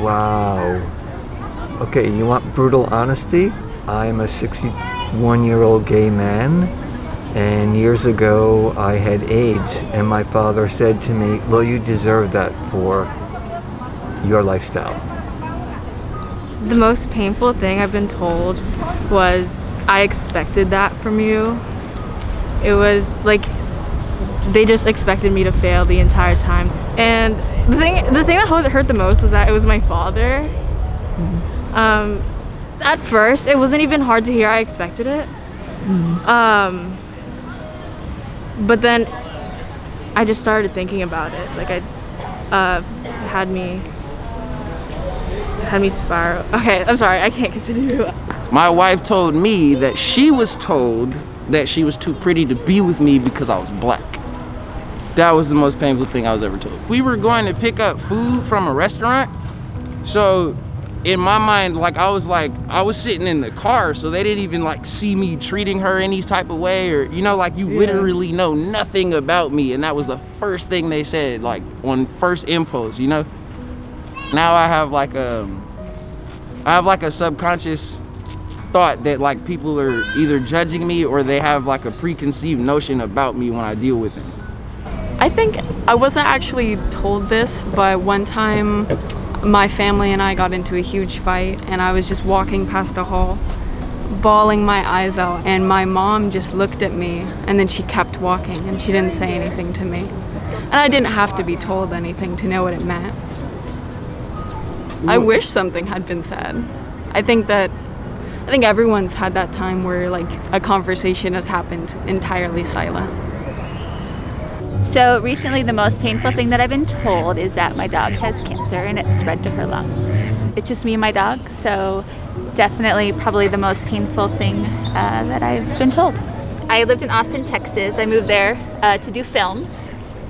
Wow. Okay, you want brutal honesty? I'm a 61-year-old gay man, and years ago I had AIDS, and my father said to me, well, you deserve that for your lifestyle. The most painful thing I've been told was, I expected that from you. It was like, they just expected me to fail the entire time. And the thing that hurt the most was that it was my father. At first, it wasn't even hard to hear. I expected it. But then I just started thinking about it. Like, had me spiral. Okay, I'm sorry, I can't continue. My wife told me that she was told that she was too pretty to be with me because I was black. That was the most painful thing I was ever told. We were going to pick up food from a restaurant, so in my mind, like I was sitting in the car, so they didn't even like see me treating her any type of way, or you know, like you literally know nothing about me, and that was the first thing they said, like on first impulse, you know. Now I have like a subconscious thought that like people are either judging me or they have like a preconceived notion about me when I deal with them. I think I wasn't actually told this, but one time my family and I got into a huge fight, and I was just walking past a hall bawling my eyes out, and my mom just looked at me and then she kept walking and she didn't say anything to me, and I didn't have to be told anything to know what it meant. I wish something had been said. I think everyone's had that time where like a conversation has happened entirely silent. So recently the most painful thing that I've been told is that my dog has cancer and it's spread to her lungs. It's just me and my dog, so definitely probably the most painful thing that I've been told. I lived in Austin, Texas. I moved there to do film,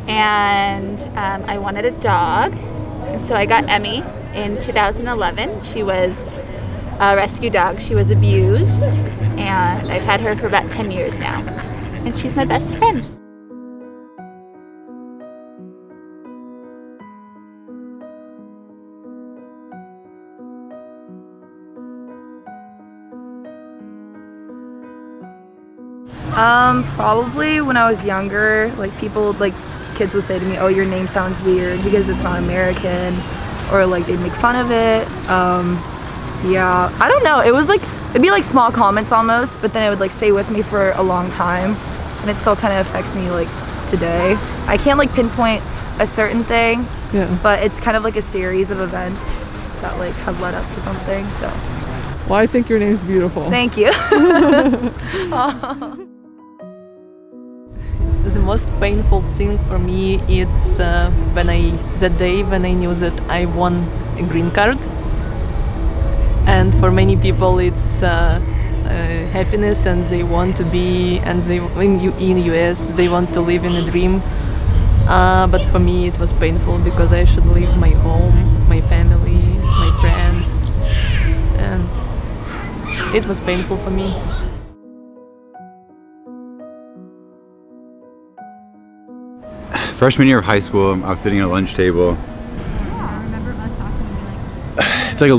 and I wanted a dog, and so I got Emmy in 2011. She was a rescue dog. She was abused, and I've had her for about 10 years now, and she's my best friend. Probably when I was younger, like kids would say to me, oh, your name sounds weird because it's not American, or like they'd make fun of it. Yeah, I don't know, it'd be like small comments almost, but then it would like stay with me for a long time, and it still kind of affects me like today. I can't like pinpoint a certain thing, but it's kind of like a series of events that like have led up to something, so. Well, I think your name's beautiful. Thank you. The most painful thing for me is that day when I knew that I won a green card. And for many people it's happiness, and they want to be, and in US they want to live in a dream. But for me it was painful because I should leave my home, my family, my friends, and it was painful for me. Freshman year of high school, I was sitting at a lunch table. It's like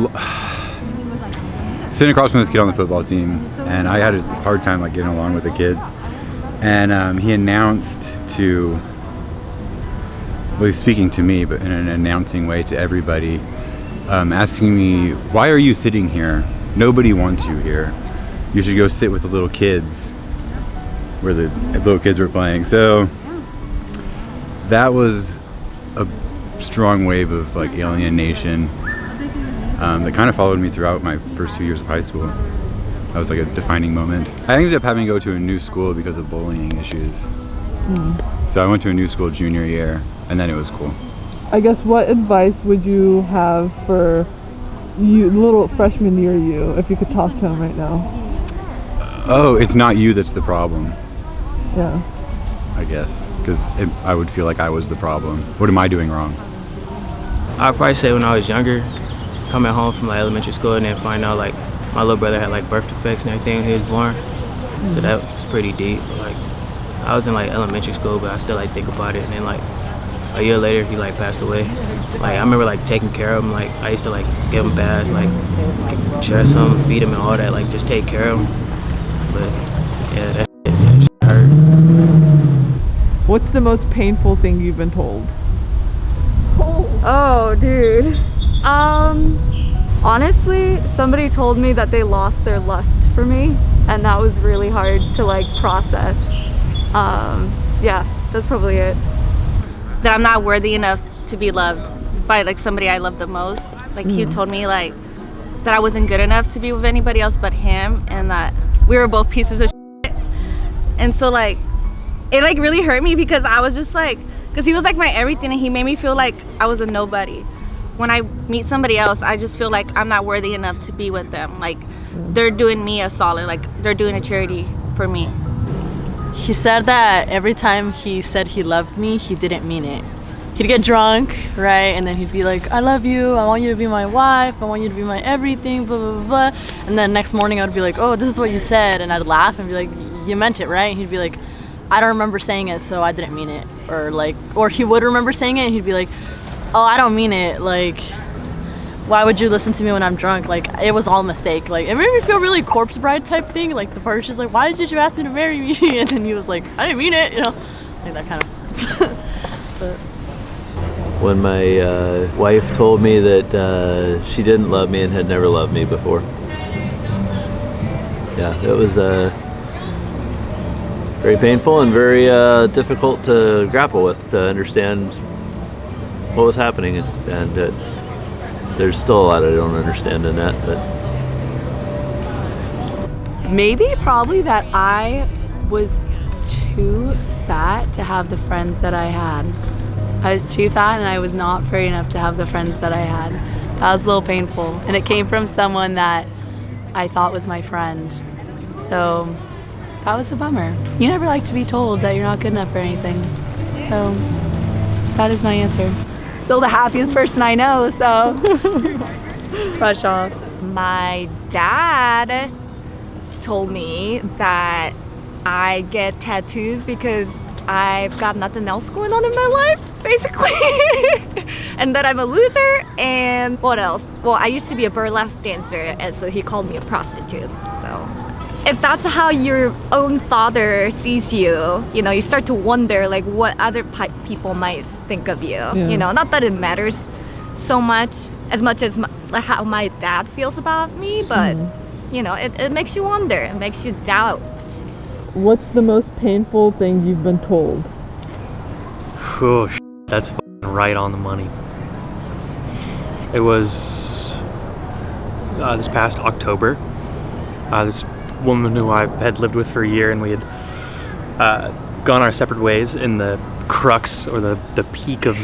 sitting across from this kid on the football team, and I had a hard time like getting along with the kids. And he announced to, well, he was speaking to me, but in an announcing way to everybody, asking me, "Why are you sitting here? Nobody wants you here. You should go sit with the little kids," where the little kids were playing. So that was a strong wave of like alienation that kind of followed me throughout my first 2 years of high school. That was like a defining moment. I ended up having to go to a new school because of bullying issues. So I went to a new school junior year, and then it was cool. I guess, what advice would you have for you, little freshman year you, if you could talk to him right now? Oh, it's not you that's the problem. Yeah. I guess, because I would feel like I was the problem. What am I doing wrong? I'd probably say when I was younger, coming home from like elementary school and then find out like my little brother had like birth defects and everything when he was born. So that was pretty deep. Like I was in like elementary school, but I still like think about it. And then like a year later he like passed away. Like I remember like taking care of him. Like I used to like give him baths, like dress him, feed him, and all that. Like just take care of him. But yeah, that shit hurt. What's the most painful thing you've been told? Oh, dude. Honestly, somebody told me that they lost their lust for me, and that was really hard to like process. Yeah, that's probably it. That I'm not worthy enough to be loved by like somebody I love the most. Like he told me like that I wasn't good enough to be with anybody else but him, and that we were both pieces of shit. And so like it like really hurt me because I was just like, because he was like my everything, and he made me feel like I was a nobody. When I meet somebody else, I just feel like I'm not worthy enough to be with them. Like they're doing me a solid, like they're doing a charity for me. He said that every time he said he loved me, he didn't mean it. He'd get drunk, right? And then he'd be like, I love you, I want you to be my wife, I want you to be my everything, blah, blah, blah. And then next morning I'd be like, oh, this is what you said. And I'd laugh and be like, you meant it, right? And he'd be like, I don't remember saying it, so I didn't mean it. Or he would remember saying it and he'd be like, oh, I don't mean it. Like, why would you listen to me when I'm drunk? Like, it was all a mistake. Like, it made me feel really corpse bride type thing. Like, the part she's like, why did you ask me to marry me? And then he was like, I didn't mean it, you know? Like, that kind of. But. When my wife told me that she didn't love me and had never loved me before. Yeah, it was very painful and very difficult to grapple with, to understand what was happening, and there's still a lot I don't understand in that. But Probably that I was too fat to have the friends that I had. I was too fat and I was not pretty enough to have the friends that I had. That was a little painful, and it came from someone that I thought was my friend. So that was a bummer. You never like to be told that you're not good enough for anything. So that is my answer. Still the happiest person I know, so brush off. My dad told me that I get tattoos because I've got nothing else going on in my life, basically. And that I'm a loser, and what else? Well, I used to be a burlesque dancer, and so he called me a prostitute. So if that's how your own father sees you, you know, you start to wonder like what other people might think of you. Yeah. You know, not that it matters so much as like how my dad feels about me, but you know, it makes you wonder, it makes you doubt. What's the most painful thing you've been told? Oh, that's right on the money. It was this past October. This woman who I had lived with for a year, and we had gone our separate ways in the crux or the peak of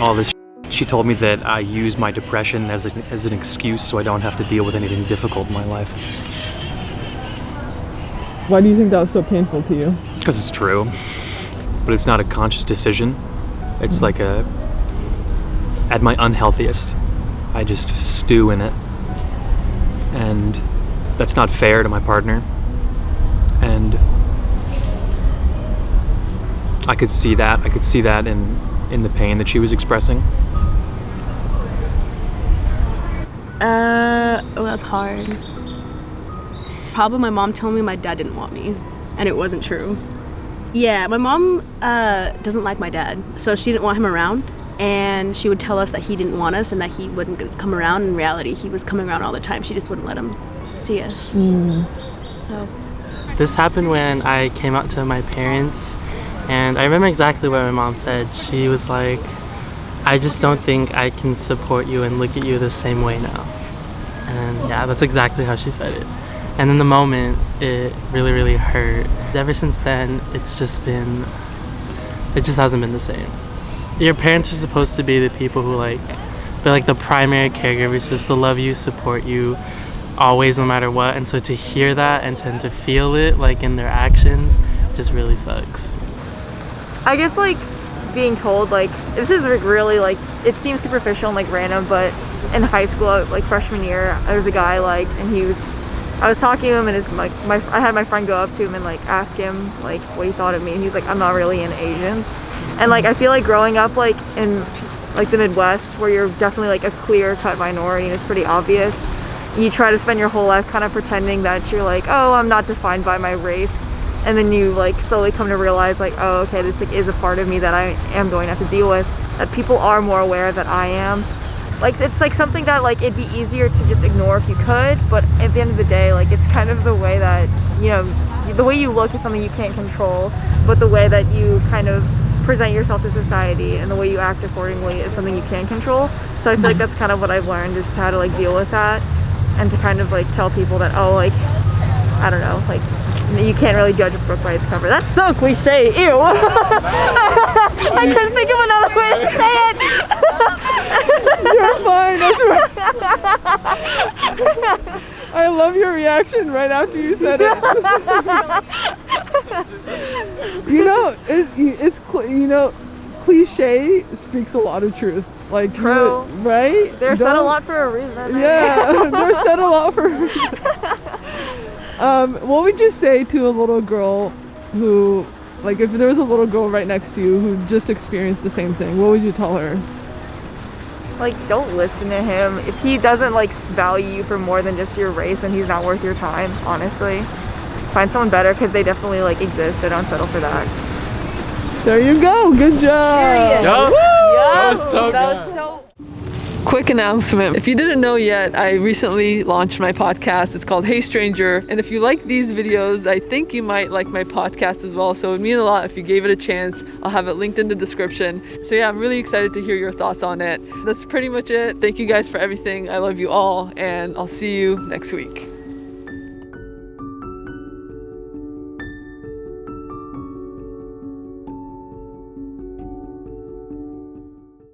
all this. She told me that I used my depression as an excuse so I don't have to deal with anything difficult in my life. Why do you think that was so painful to you? Because it's true, but it's not a conscious decision. It's like at my unhealthiest, I just stew in it, and that's not fair to my partner. And I could see that. I could see that in the pain that she was expressing. Oh, that's hard. Probably my mom told me my dad didn't want me, and it wasn't true. Yeah, my mom doesn't like my dad, so she didn't want him around, and she would tell us that he didn't want us and that he wouldn't come around. In reality, he was coming around all the time. She just wouldn't let him see us. So this happened when I came out to my parents, and I remember exactly what my mom said. She was like, I just don't think I can support you and look at you the same way now. And yeah, that's exactly how she said it. And in the moment, it really, really hurt. Ever since then, it just hasn't been the same. Your parents are supposed to be the people who they're like the primary caregivers, supposed to love you, support you, always, no matter what. And so to hear that and to feel it like in their actions just really sucks. I guess like being told like this is really like it seems superficial and like random, but in high school, like freshman year, there was a guy I liked, and I was talking to him, and I had my friend go up to him and like ask him like what he thought of me, and he's like, I'm not really into Asians. And like I feel like growing up like in like the Midwest, where you're definitely like a clear-cut minority and it's pretty obvious, you try to spend your whole life kind of pretending that you're like, oh, I'm not defined by my race, and then you like slowly come to realize like, oh, okay, this like is a part of me that I am going to have to deal with, that people are more aware that I am. Like it's like something that like it'd be easier to just ignore if you could, but at the end of the day, like it's kind of the way that, you know, the way you look is something you can't control, but the way that you kind of present yourself to society and the way you act accordingly is something you can control. So I feel like that's kind of what I've learned, is how to like deal with that, and to kind of like tell people that, oh, like, I don't know, like you can't really judge a book by its cover. That's so cliche, ew. I couldn't think of another way to say it. You're fine, that's right. I love your reaction right after you said it. You know, it's you know, cliche speaks a lot of truth. Like, true, right? They're said a lot for a reason. Yeah, they're said a lot for a reason. What would you say to a little girl who, like, if there was a little girl right next to you who just experienced the same thing, what would you tell her? Like, don't listen to him. If he doesn't like value you for more than just your race, then he's not worth your time, honestly. Find someone better, because they definitely like exist, so don't settle for that. There you go, good job. Yup. That was so good. Quick announcement. If you didn't know yet, I recently launched my podcast. It's called Hey Stranger. And if you like these videos, I think you might like my podcast as well. So it would mean a lot if you gave it a chance. I'll have it linked in the description. So yeah, I'm really excited to hear your thoughts on it. That's pretty much it. Thank you guys for everything. I love you all, and I'll see you next week.